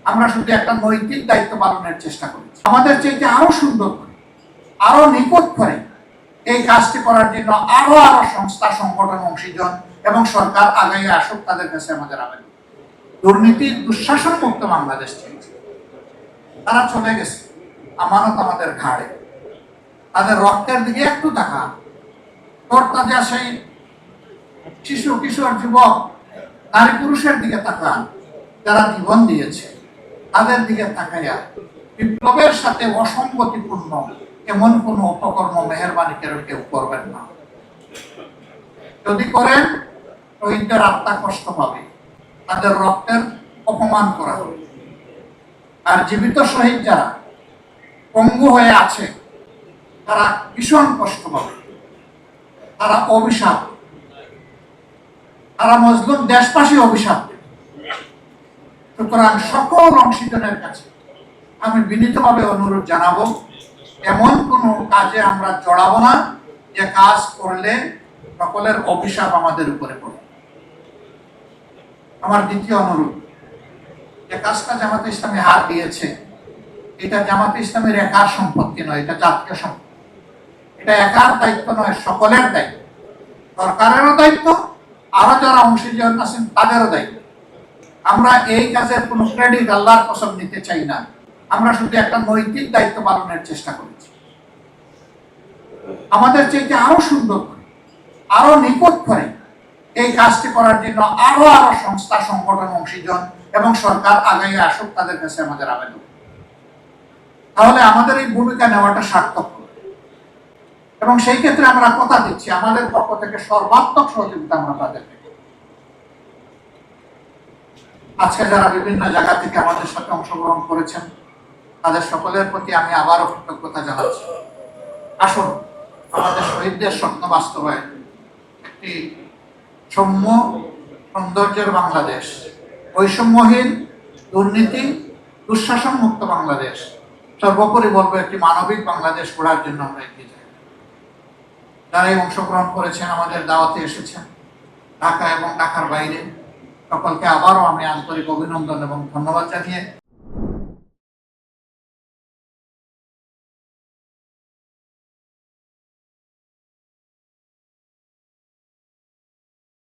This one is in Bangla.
আমরা শুধু একটা নৈতিক দায়িত্ব পালনের চেষ্টা করেছি। আমাদের চাইতে আরো সুন্দর করে, আরো নিকট করে এই কাজটি করার জন্য আরো সংস্থা, সংগঠন, অংশীজন এবং সরকার আগামী আসুক, তাদের কাছে আমাদের আবেদন। দুর্নীতির দুঃশাসন মুক্ত বাংলাদেশ চেয়েছে, তারা চলে গেছে, আমানত আমাদের ঘাড়ে। তাদের রক্তের দিকে একটু তাকান, তরতাজা সেই শিশু, কিশোর, যুবক, নারী, পুরুষের দিকে তাকান যারা জীবন দিয়েছে, তাদের দিকে তাকাইয়া বিপ্লবের সাথে অসঙ্গতিপূর্ণ এমন কোন উপকর্ম মেহেরবানি করে কেউ করবেন না। যদি করেন, শহীদদের আত্মা কষ্ট পাবে, তাদের রক্তের অপমান করা হবে। আর জীবিত শহীদ যারা পঙ্গু হয়ে আছে, তারা ভীষণ কষ্ট পাবে, তারা অভিশাপ, তারা মজলুম দেশবাসী অভিশাপ। সুতরাং সকল অংশীজনের কাছে আমি বিনীতভাবে অনুরোধ জানাবো, এমন কোনো কাজে আমরা জড়াবো না যে কাজ করলে সকলের অভিশাপ আমাদের উপরে পড়ে। আমার দ্বিতীয় অনুরোধ, যে কাজটা জামাতে ইসলামী হাত দিয়েছে, এটা জামাতে ইসলামের একার সম্পত্তি নয়, এটা জাতীয় সম্পত্তি। এটা একার দায়িত্ব নয়, সকলের দায়িত্ব, সরকারেরও দায়িত্ব, আরো যারা অংশীজন আছেন তাদেরও দায়িত্ব। আমরা এই কাজের কোনো ক্রেডিট আল্লাহর কসম নিতে চাই না, আমরা শুধু একটা নৈতিক দায়িত্ব পালনের চেষ্টা করেছি। আমাদের চাইতে আরো সুন্দর করে, আরো নিকট করে এই কাজটি করার জন্য আরো সংস্থা, সংগঠন, অংশীজন এবং সরকার আগামী আসুক, তাদের কাছে আমাদের আবেদন। তাহলে আমাদের এই ভূমিকা নেওয়াটা সার্থক হবে। এবং সেই ক্ষেত্রে আমরা কথা দিচ্ছি, আমাদের পক্ষ থেকে সর্বাত্মক সহযোগিতা আমরা তাদের দেব। আজকে যারা বিভিন্ন জায়গা থেকে আমাদের সাথে অংশগ্রহণ করেছেন, তাদের সকলের প্রতি আমি আবারও কৃতজ্ঞতা জানাচ্ছি। আসুন আমাদের শহীদদের স্বপ্ন বাস্তবায়ন, একটি সৌম্য সৌন্দর্যের বাংলাদেশ, বৈষম্যহীন, দুর্নীতি, দুঃশাসন মুক্ত বাংলাদেশ, সর্বোপরি বলবো একটি মানবিক বাংলাদেশ গড়ার জন্য আমরা এগিয়ে যাই। যারা এই অংশগ্রহণ করেছেন, আমাদের দাওয়াতে এসেছেন, ঢাকা এবং ঢাকার বাইরে, সকলকে আবারও আমি আন্তরিক অভিনন্দন এবং ধন্যবাদ জানিয়ে